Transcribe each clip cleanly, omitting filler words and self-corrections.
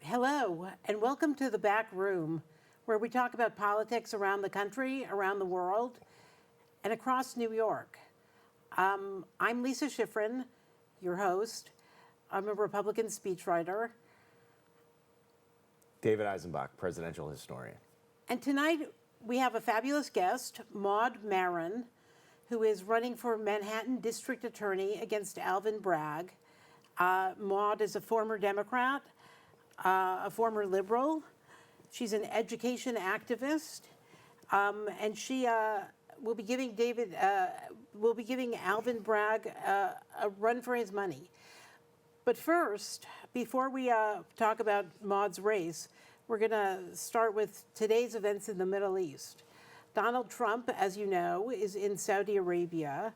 Hello, and welcome to the Back Room, where we talk about politics around the country, around the world, and across New York. I'm Lisa Schiffren, your host. I'm a Republican speechwriter. David Eisenbach, presidential historian. And tonight we have a fabulous guest, Maron, who is running for Manhattan District Attorney against Alvin Bragg. Maud is a former Democrat, a former liberal. She's an education activist, and she will be giving Alvin Bragg a run for his money. But first, before we talk about Maud's race, we're going to start with today's events in the Middle East. Donald Trump, as you know, is in Saudi Arabia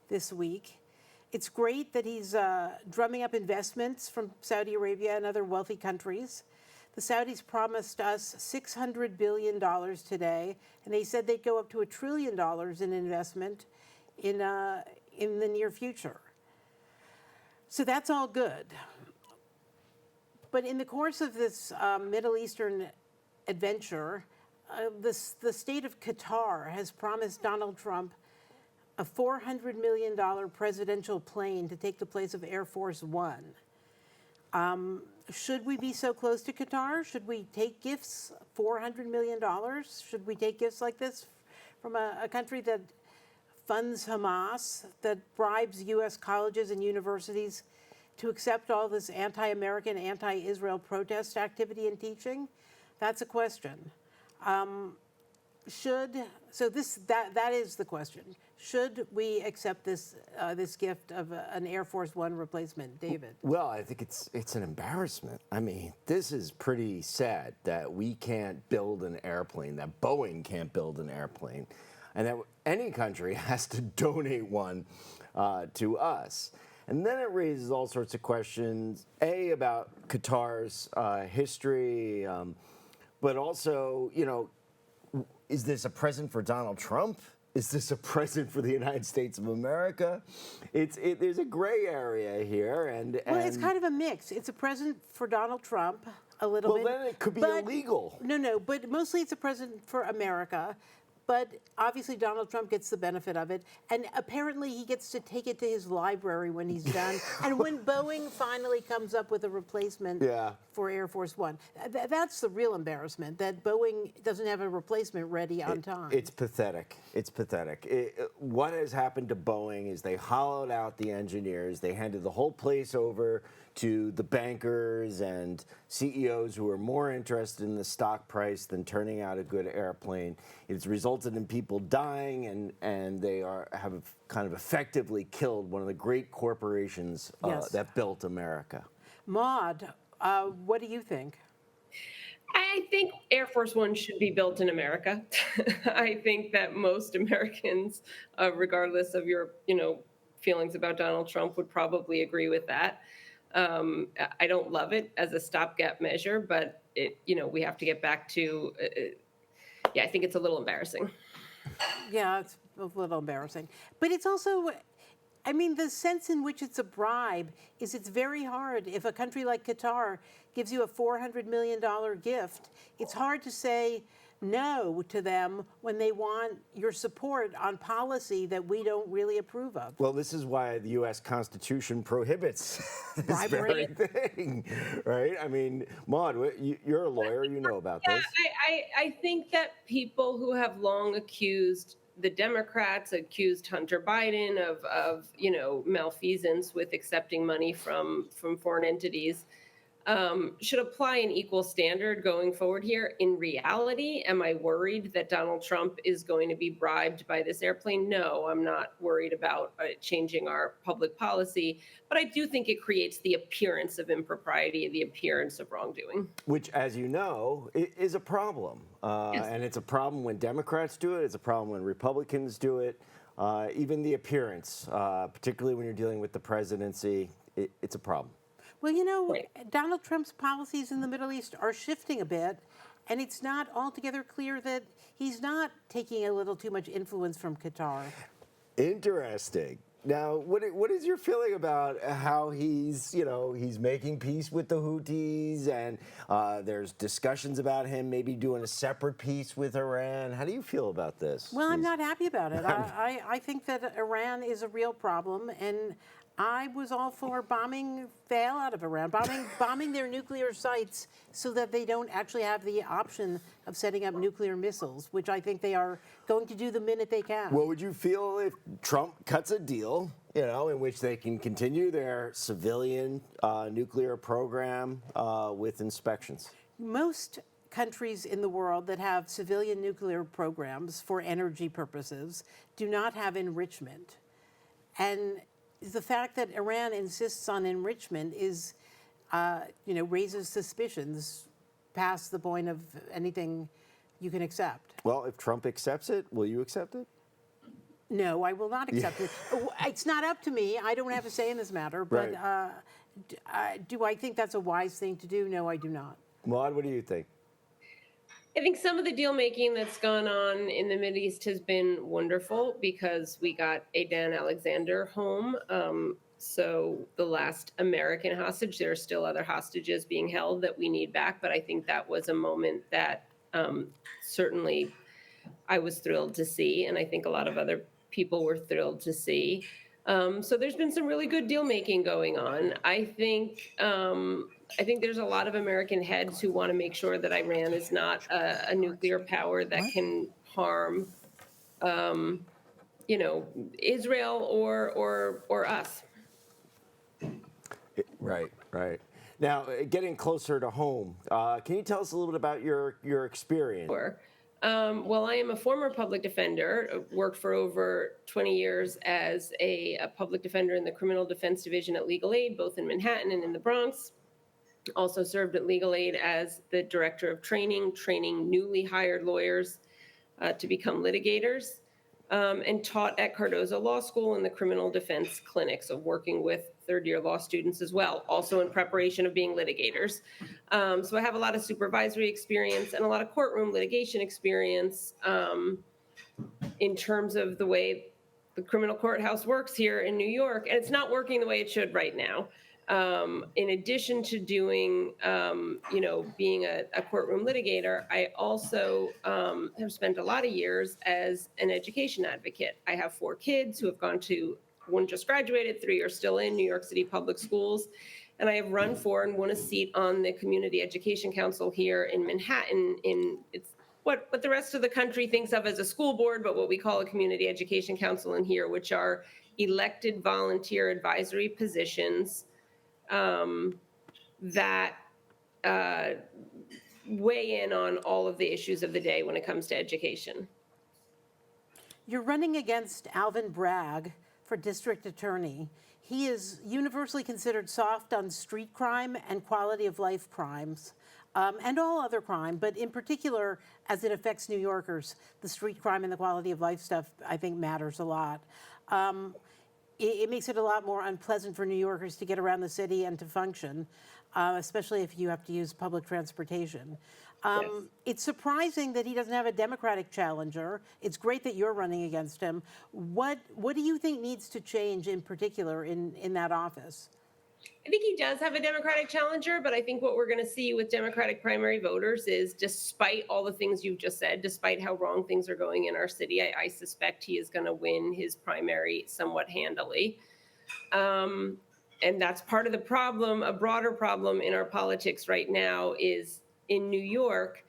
this week. It's great that he's drumming up investments from Saudi Arabia and other wealthy countries. The Saudis promised us $600 billion today, and they said they'd go up to $1 trillion in investment in the near future. So that's all good. But in the course of this Middle Eastern adventure, the state of Qatar has promised Donald Trump a $400 million presidential plane to take the place of Air Force One. Should we be so close to Qatar? Should we take gifts, $400 million? Should we take gifts like this from a country that funds Hamas, that bribes U.S. colleges and universities to accept all this anti-American, anti-Israel protest activity and teaching? That's a question. That is the question. Should we accept this gift of an Air Force One replacement, David? Well, I think it's an embarrassment. I mean, this is pretty sad that we can't build an airplane, that Boeing can't build an airplane, and that any country has to donate one to us. And then it raises all sorts of questions, about Qatar's history, but also, is this a present for Donald Trump? Is this a present for the United States of America? There's a gray area here, well, it's kind of a mix. It's a present for Donald Trump, a little bit. Well, then it could be illegal. No, but mostly it's a present for America. But obviously Donald Trump gets the benefit of it, and apparently he gets to take it to his library when he's done. And when Boeing finally comes up with a replacement for Air Force One, that's the real embarrassment, that Boeing doesn't have a replacement ready on time. It's pathetic. It's pathetic. What has happened to Boeing is they hollowed out the engineers. They handed the whole place over to the bankers and CEOs who are more interested in the stock price than turning out a good airplane. It's resulted in people dying, and they have kind of effectively killed one of the great corporations that built America. Maud, what do you think? I think Air Force One should be built in America. I think that most Americans, regardless of your feelings about Donald Trump, would probably agree with that. I don't love it as a stopgap measure, but we have to get back to. I think it's a little embarrassing. Yeah, it's a little embarrassing, but it's also. The sense in which it's a bribe is it's very hard. If a country like Qatar gives you a $400 million gift, it's hard to say no to them when they want your support on policy that we don't really approve of. Well, this is why the U.S. Constitution prohibits this very thing, right? I mean, Maud, you're a lawyer, you know about this. I think that people who have long accused the Democrats, accused Hunter Biden of malfeasance with accepting money from foreign entities, should apply an equal standard going forward here. In reality, am I worried that Donald Trump is going to be bribed by this airplane? No, I'm not worried about changing our public policy, but I do think it creates the appearance of impropriety, the appearance of wrongdoing. Which, as you know, is a problem. Yes. And it's a problem when Democrats do it. It's a problem when Republicans do it. Even the appearance, particularly when you're dealing with the presidency, it's a problem. Well, you know, Right. Donald Trump's policies in the Middle East are shifting a bit, and it's not altogether clear that he's not taking a little too much influence from Qatar. Interesting. Now, what is your feeling about how he's making peace with the Houthis, and there's discussions about him maybe doing a separate peace with Iran? How do you feel about this? Well, I'm not happy about it. I think that Iran is a real problem, and I was all for bombing the hell out of Iran, bombing their nuclear sites so that they don't actually have the option of setting up nuclear missiles, which I think they are going to do the minute they can. What would you feel if Trump cuts a deal, in which they can continue their civilian nuclear program with inspections? Most countries in the world that have civilian nuclear programs for energy purposes do not have enrichment. And the fact that Iran insists on enrichment is, raises suspicions past the point of anything you can accept. Well, if Trump accepts it, will you accept it? No, I will not accept it. It's not up to me. I don't have a say in this matter. But Right. Do I think that's a wise thing to do? No, I do not. Maud, what do you think? I think some of the deal making that's gone on in the Mideast has been wonderful because we got Adan Alexander home. So the last American hostage, there are still other hostages being held that we need back. But I think that was a moment that certainly I was thrilled to see. And I think a lot of other people were thrilled to see. So there's been some really good deal making going on. I think there's a lot of American heads who want to make sure that Iran is not a nuclear power that can harm, Israel or us. Right. Now, getting closer to home, can you tell us a little bit about your experience? Sure. Well, I am a former public defender, worked for over 20 years as a public defender in the criminal defense division at Legal Aid, both in Manhattan and in the Bronx. Also served at Legal Aid as the director of training newly hired lawyers to become litigators, and taught at Cardozo Law School in the criminal defense clinic, so working with third-year law students as well, also in preparation of being litigators. So I have a lot of supervisory experience and a lot of courtroom litigation experience in terms of the way the criminal courthouse works here in New York, and it's not working the way it should right now. In addition to doing, being a courtroom litigator, I also have spent a lot of years as an education advocate. I have 4 kids who have gone to, one just graduated, 3 are still in New York City public schools. And I have run for and won a seat on the Community Education Council here in Manhattan. It's what the rest of the country thinks of as a school board, but what we call a Community Education Council in here, which are elected volunteer advisory positions that weigh in on all of the issues of the day when it comes to education. You're running against Alvin Bragg for district attorney. He is universally considered soft on street crime and quality of life crimes, and all other crime, but in particular, as it affects New Yorkers, the street crime and the quality of life stuff, I think, matters a lot. It makes it a lot more unpleasant for New Yorkers to get around the city and to function, especially if you have to use public transportation. Yes. It's surprising that he doesn't have a Democratic challenger. It's great that you're running against him. What do you think needs to change in particular in that office? I think he does have a Democratic challenger, but I think what we're going to see with Democratic primary voters is, despite all the things you've just said, despite how wrong things are going in our city, I suspect he is going to win his primary somewhat handily. And that's part of the problem. A broader problem in our politics right now is in New York.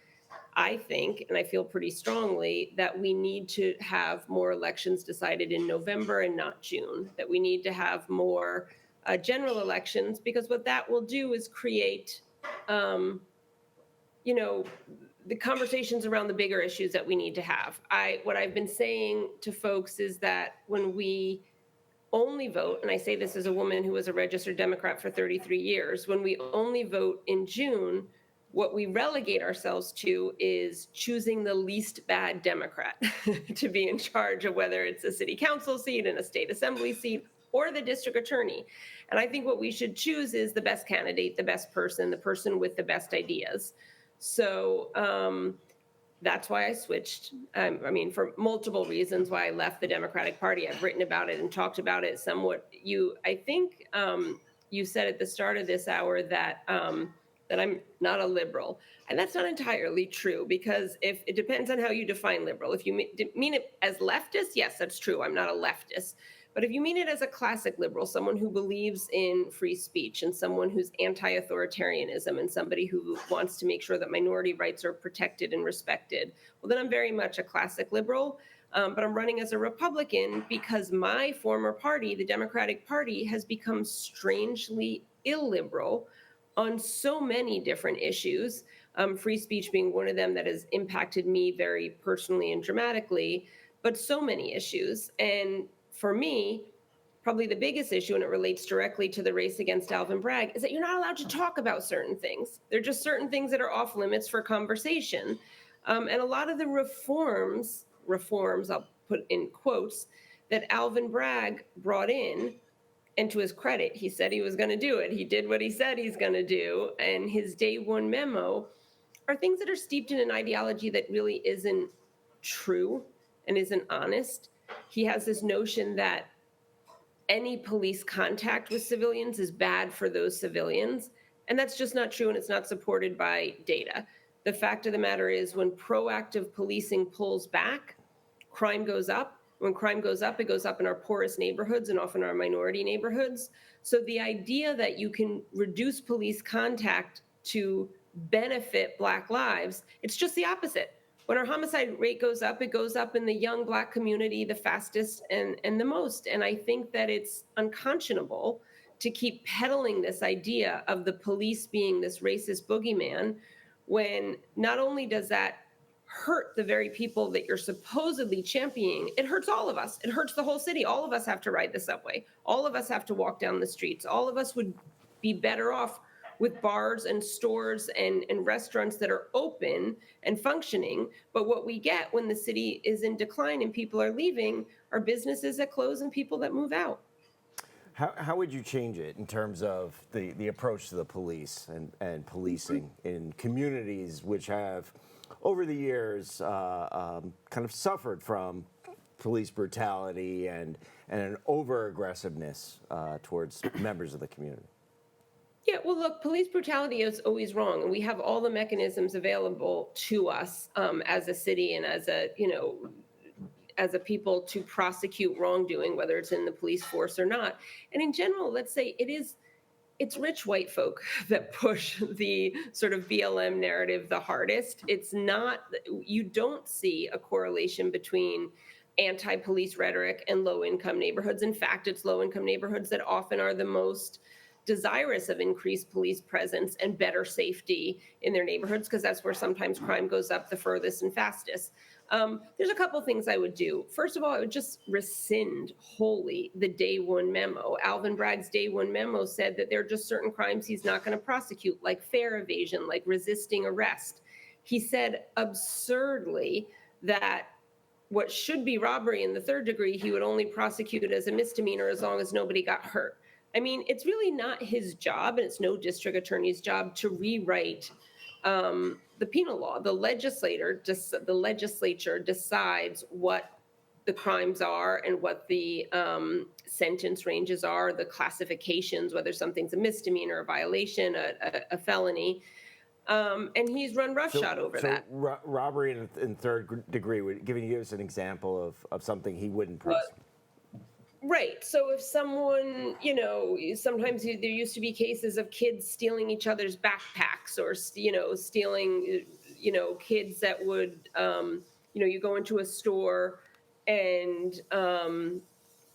I think, and I feel pretty strongly, that we need to have more elections decided in November and not June, that we need to have more general elections, because what that will do is create, you know, the conversations around the bigger issues that we need to have. What I've been saying to folks is that when we only vote, and I say this as a woman who was a registered Democrat for 33 years, when we only vote in June, what we relegate ourselves to is choosing the least bad Democrat to be in charge of whether it's a city council seat and a state assembly seat or the district attorney. And I think what we should choose is the best candidate, the best person, the person with the best ideas. So that's why I switched. I mean, for multiple reasons why I left the Democratic Party. I've written about it and talked about it somewhat. I think you said at the start of this hour that that I'm not a liberal, and that's not entirely true, because if it depends on how you define liberal. If you mean it as leftist, yes, that's true. I'm not a leftist. But if you mean it as a classic liberal, someone who believes in free speech and someone who's anti-authoritarianism and somebody who wants to make sure that minority rights are protected and respected, well, then I'm very much a classic liberal. But I'm running as a Republican because my former party, the Democratic Party, has become strangely illiberal on so many different issues, free speech being one of them that has impacted me very personally and dramatically, but so many issues. And for me, probably the biggest issue, and it relates directly to the race against Alvin Bragg, is that you're not allowed to talk about certain things. There are just certain things that are off limits for conversation. And a lot of the reforms, I'll put in quotes, that Alvin Bragg brought in, and to his credit, he said he was going to do it. He did what he said he's going to do. And his day one memo are things that are steeped in an ideology that really isn't true and isn't honest. He has this notion that any police contact with civilians is bad for those civilians. And that's just not true, and it's not supported by data. The fact of the matter is, when proactive policing pulls back, crime goes up. When crime goes up, it goes up in our poorest neighborhoods and often our minority neighborhoods. So the idea that you can reduce police contact to benefit Black lives, it's just the opposite. When our homicide rate goes up, it goes up in the young Black community the fastest and the most. And I think that it's unconscionable to keep peddling this idea of the police being this racist boogeyman, when not only does that hurt the very people that you're supposedly championing, it hurts all of us. It hurts the whole city. All of us have to ride the subway. All of us have to walk down the streets. All of us would be better off with bars and stores and restaurants that are open and functioning. But what we get when the city is in decline and people are leaving are businesses that close and people that move out. How would you change it in terms of the approach to the police and policing in communities which have, over the years, kind of suffered from police brutality and an over-aggressiveness towards members of the community? Yeah, well, look, police brutality is always wrong, and we have all the mechanisms available to us as a city and as a people to prosecute wrongdoing, whether it's in the police force or not. And in general, let's say it's rich white folk that push the sort of BLM narrative the hardest. It's not, you don't see a correlation between anti-police rhetoric and low-income neighborhoods. In fact, it's low-income neighborhoods that often are the most desirous of increased police presence and better safety in their neighborhoods, because that's where sometimes crime goes up the furthest and fastest. There's a couple things I would do. First of all, I would just rescind wholly the day one memo. Alvin Bragg's day one memo said that there are just certain crimes he's not going to prosecute, like fare evasion, like resisting arrest. He said absurdly that what should be robbery in the third degree, he would only prosecute as a misdemeanor as long as nobody got hurt. I mean, it's really not his job, and it's no district attorney's job to rewrite the penal law. The legislature decides what the crimes are and what the sentence ranges are, the classifications, whether something's a misdemeanor, a violation, a felony. And he's run roughshod over that. Robbery in third degree, giving you an example of something he wouldn't prosecute. Right. So if someone, sometimes there used to be cases of kids stealing each other's backpacks, or, stealing, kids that would, you go into a store and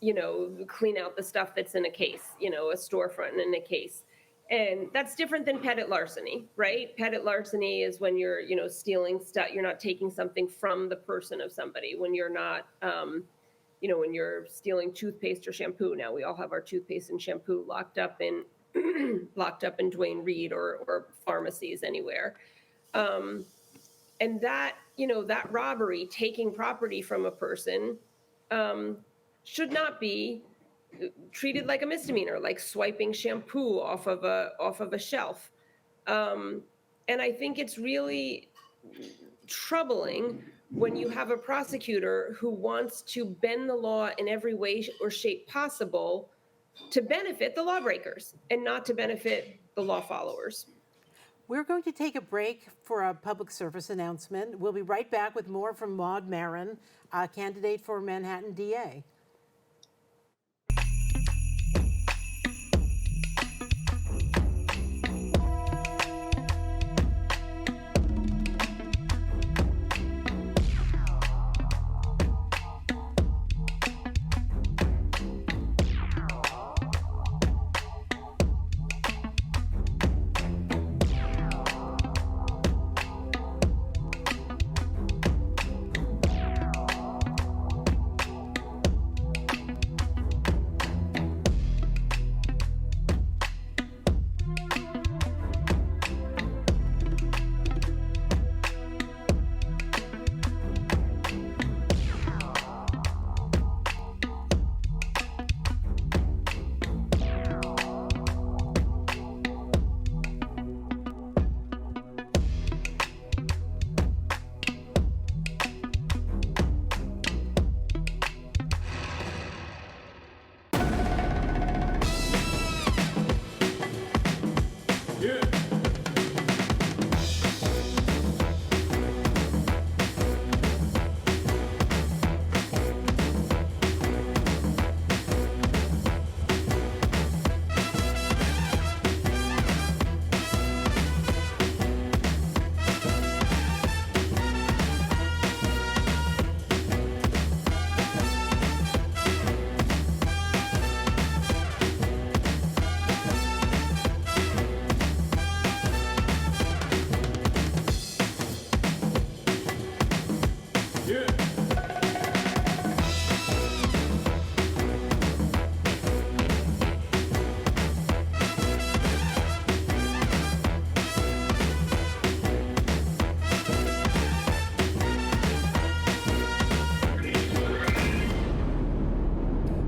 clean out the stuff that's in a case, a storefront in a case. And that's different than petit larceny, right? Petit larceny is when you're, stealing stuff. You're not taking something from the person of somebody. When you're not, when you're stealing toothpaste or shampoo. Now we all have our toothpaste and shampoo locked up in Duane Reade or pharmacies anywhere. And that, that robbery, taking property from a person, should not be treated like a misdemeanor, like swiping shampoo off of a shelf. And I think it's really troubling when you have a prosecutor who wants to bend the law in every way or shape possible to benefit the lawbreakers and not to benefit the law followers. We're going to take a break for a public service announcement. We'll be right back with more from Maud Maron, candidate for Manhattan DA.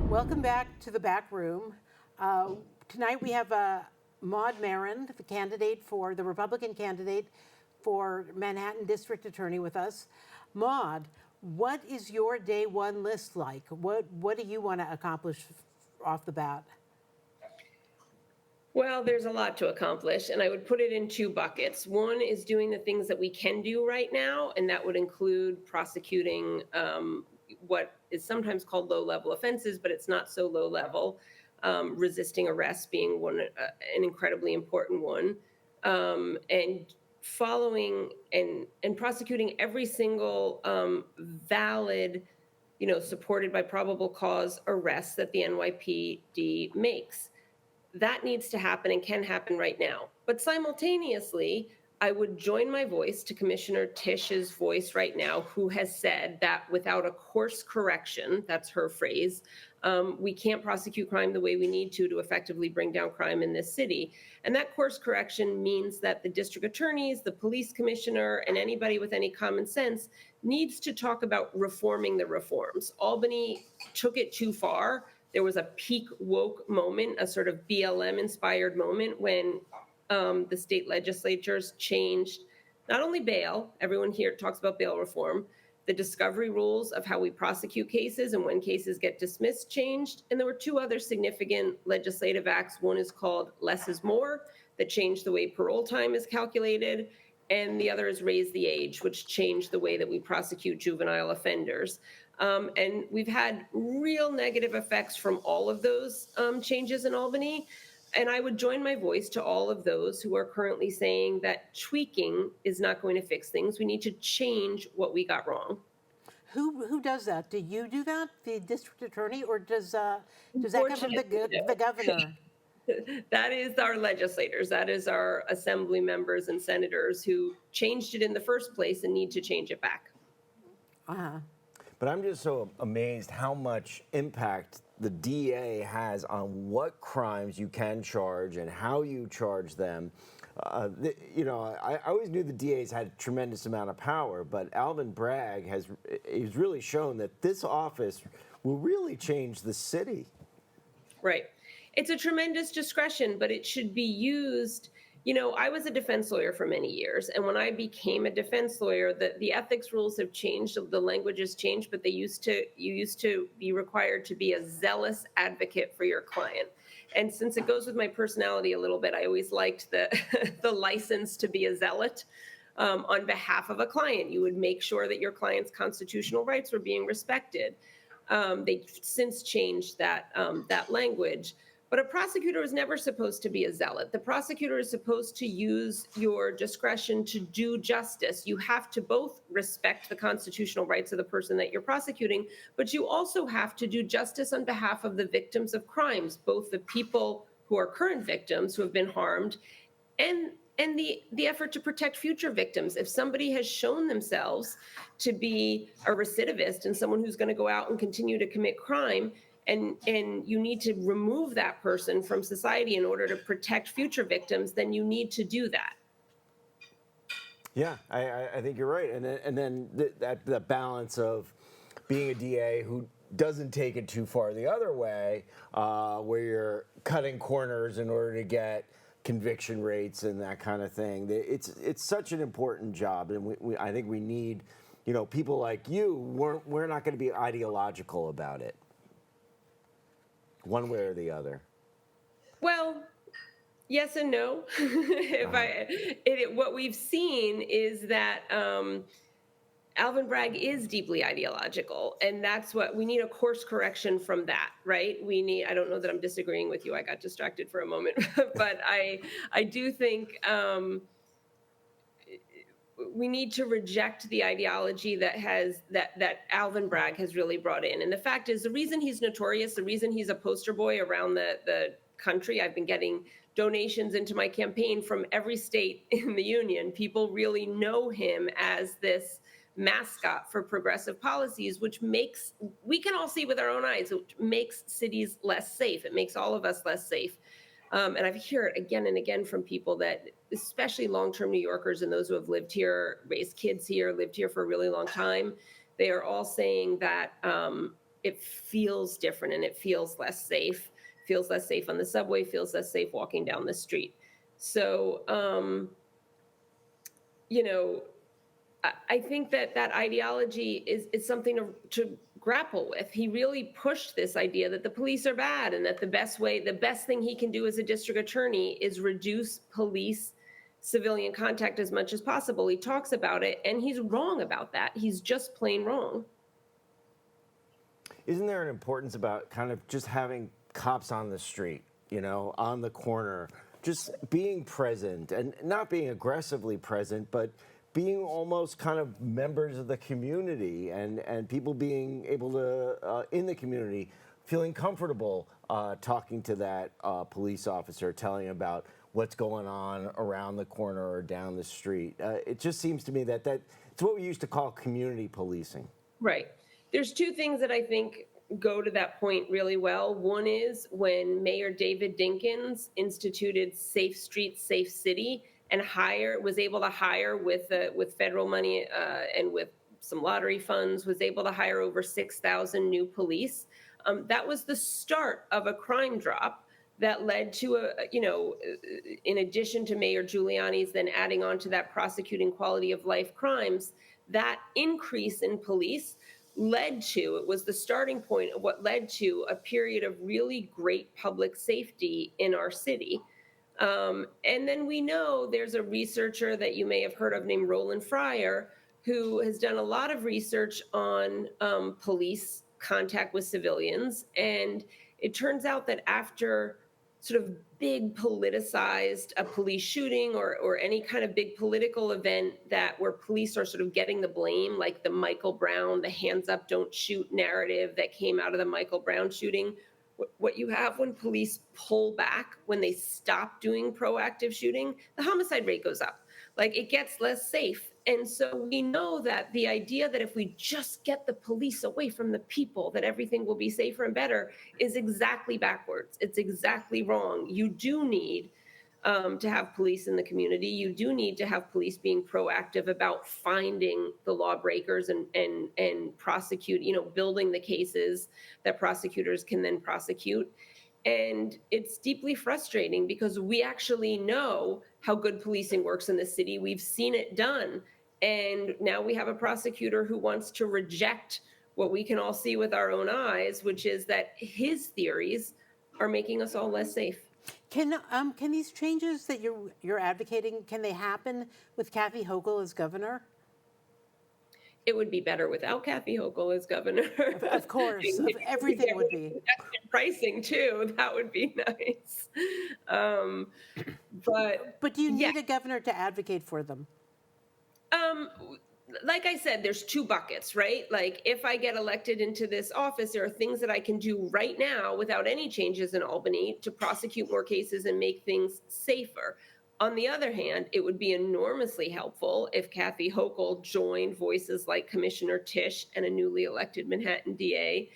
Welcome back to the back room. Tonight we have Maud Maron, the Republican candidate for Manhattan District Attorney with us. Maud, what is your day one list like? What do you want to accomplish off the bat? Well, there's a lot to accomplish, and I would put it in two buckets. One is doing the things that we can do right now, and that would include prosecuting what is sometimes called low-level offenses, but it's not so low-level. Resisting arrest being an incredibly important one, and following and prosecuting every single valid, supported by probable cause arrest that the NYPD makes. That needs to happen and can happen right now. But simultaneously, I would join my voice to Commissioner Tisch's voice right now, who has said that without a course correction, that's her phrase, we can't prosecute crime the way we need to effectively bring down crime in this city. And that course correction means that the district attorneys, the police commissioner, and anybody with any common sense needs to talk about reforming the reforms. Albany took it too far. There was a peak woke moment, a sort of BLM-inspired moment when the state legislatures changed not only bail, everyone here talks about bail reform, the discovery rules of how we prosecute cases and when cases get dismissed changed. And there were two other significant legislative acts. One is called Less is More, that changed the way parole time is calculated. And the other is Raise the Age, which changed the way that we prosecute juvenile offenders. And we've had real negative effects from all of those changes in Albany. And I would join my voice to all of those who are currently saying that tweaking is not going to fix things. We need to change what we got wrong. Who does that? Do you do that, the district attorney, or does that come from Unfortunately, no. the governor? That is our legislators. That is our assembly members and senators who changed it in the first place and need to change it back. Uh-huh. But I'm just so amazed how much impact the DA has on what crimes you can charge and how you charge them. I always knew the DAs had a tremendous amount of power, but Alvin Bragg he's really shown that this office will really change the city. Right. It's a tremendous discretion, but it should be used. I was a defense lawyer for many years, and when I became a defense lawyer, the ethics rules have changed, the language has changed, but you used to be required to be a zealous advocate for your client. And since it goes with my personality a little bit, I always liked the the license to be a zealot on behalf of a client. You would make sure that your client's constitutional rights were being respected. They've since changed that language. But a prosecutor is never supposed to be a zealot. The prosecutor is supposed to use your discretion to do justice. You have to both respect the constitutional rights of the person that you're prosecuting, but you also have to do justice on behalf of the victims of crimes, both the people who are current victims who have been harmed and the effort to protect future victims. If somebody has shown themselves to be a recidivist and someone who's going to go out and continue to commit crime, and you need to remove that person from society in order to protect future victims, then you need to do that. Yeah, I think you're right. And then the balance of being a DA who doesn't take it too far the other way, where you're cutting corners in order to get conviction rates and that kind of thing. It's such an important job, and I think we need, people like you. We're not going to be ideological about it, one way or the other. Well, yes and no. What we've seen is that Alvin Bragg is deeply ideological, and that's what we need, a course correction from that, right? I don't know that I'm disagreeing with you. I got distracted for a moment, but I do think we need to reject the ideology that Alvin Bragg has really brought in. And the fact is, the reason he's notorious, the reason he's a poster boy around the country, I've been getting donations into my campaign from every state in the union. People really know him as this mascot for progressive policies, which we can all see with our own eyes, which makes cities less safe. It makes all of us less safe. And I've heard it again and again from people that, especially long-term New Yorkers and those who have lived here, raised kids here, lived here for a really long time, they are all saying that it feels different and it feels less safe. Feels less safe on the subway, feels less safe walking down the street. So, I think that ideology is something to grapple with. He really pushed this idea that the police are bad and that the best thing he can do as a district attorney is reduce police civilian contact as much as possible. He talks about it, and he's wrong about that. He's just plain wrong. Isn't there an importance about kind of just having cops on the street, on the corner, just being present and not being aggressively present, but being almost kind of members of the community and people being able to, in the community, feeling comfortable talking to that police officer, telling about what's going on around the corner or down the street. It just seems to me that it's what we used to call community policing. Right. There's two things that I think go to that point really well. One is when Mayor David Dinkins instituted Safe Streets, Safe City, and was able to hire with federal money and with some lottery funds, was able to hire over 6,000 new police. That was the start of a crime drop that led to in addition to Mayor Giuliani's then adding on to that prosecuting quality of life crimes, that increase in police it was the starting point of what led to a period of really great public safety in our city. And then we know there's a researcher that you may have heard of named Roland Fryer, who has done a lot of research on police contact with civilians. And it turns out that after sort of big politicized a police shooting or any kind of big political event that where police are sort of getting the blame, like the Michael Brown, the hands up, don't shoot narrative that came out of the Michael Brown shooting. What you have when police pull back, when they stop doing proactive shooting, the homicide rate goes up. Like it gets less safe. And so we know that the idea that if we just get the police away from the people, that everything will be safer and better is exactly backwards. It's exactly wrong. You do need to have police in the community. You do need to have police being proactive about finding the lawbreakers and prosecute, building the cases that prosecutors can then prosecute. And it's deeply frustrating because we actually know how good policing works in the city. We've seen it done. And now we have a prosecutor who wants to reject what we can all see with our own eyes, which is that his theories are making us all less safe. Can these changes that you're advocating, can they happen with Kathy Hochul as governor? It would be better without Kathy Hochul as governor. Of course, everything would be. Pricing too, that would be nice. But do you need a governor to advocate for them? Like I said, there's two buckets, right? Like if I get elected into this office, there are things that I can do right now without any changes in Albany to prosecute more cases and make things safer. On the other hand, it would be enormously helpful if Kathy Hochul joined voices like Commissioner Tisch and a newly elected Manhattan DA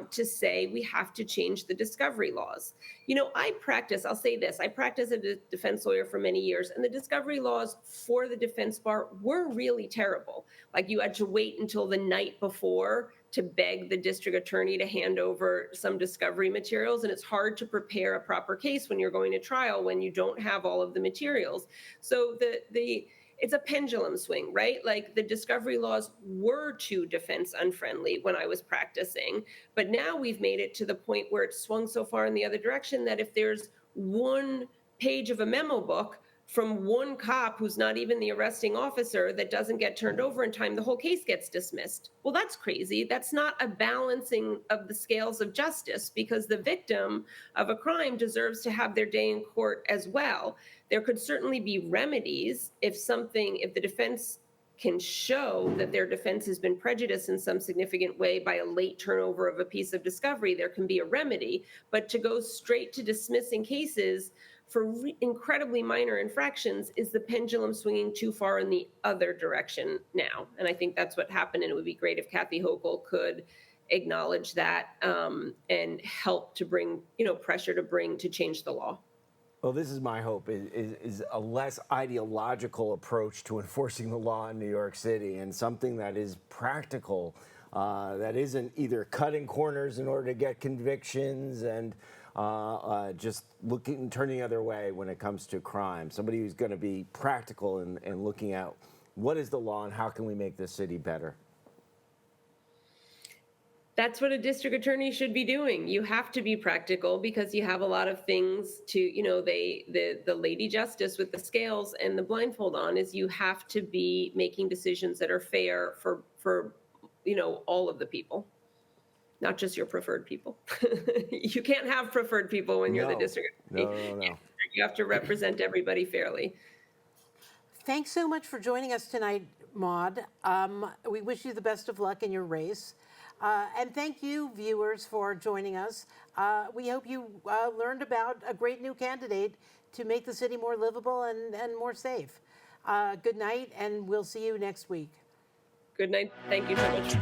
to say we have to change the discovery laws. I'll say this, I practiced as a defense lawyer for many years, and the discovery laws for the defense bar were really terrible. Like you had to wait until the night before to beg the district attorney to hand over some discovery materials, and it's hard to prepare a proper case when you're going to trial when you don't have all of the materials. So it's a pendulum swing, right? Like the discovery laws were too defense unfriendly when I was practicing, but now we've made it to the point where it's swung so far in the other direction that if there's one page of a memo book from one cop who's not even the arresting officer that doesn't get turned over in time, the whole case gets dismissed. Well, that's crazy. That's not a balancing of the scales of justice, because the victim of a crime deserves to have their day in court as well. There could certainly be remedies if the defense can show that their defense has been prejudiced in some significant way by a late turnover of a piece of discovery. There can be a remedy, but to go straight to dismissing cases for incredibly minor infractions is the pendulum swinging too far in the other direction now. And I think that's what happened. And it would be great if Kathy Hochul could acknowledge that and help to bring, pressure to change the law. Well, this is my hope, is a less ideological approach to enforcing the law in New York City, and something that is practical, that isn't either cutting corners in order to get convictions and just turning the other way when it comes to crime. Somebody who's going to be practical and looking at what is the law and how can we make this city better. That's what a district attorney should be doing. You have to be practical because you have a lot of things to, the Lady Justice with the scales and the blindfold on is you have to be making decisions that are fair for all of the people, not just your preferred people. You can't have preferred people when you're the district attorney. No. You have to represent everybody fairly. Thanks so much for joining us tonight, Maude. We wish you the best of luck in your race. And thank you, viewers, for joining us. We hope you learned about a great new candidate to make the city more livable and more safe. Good night, and we'll see you next week. Good night. Thank you so much.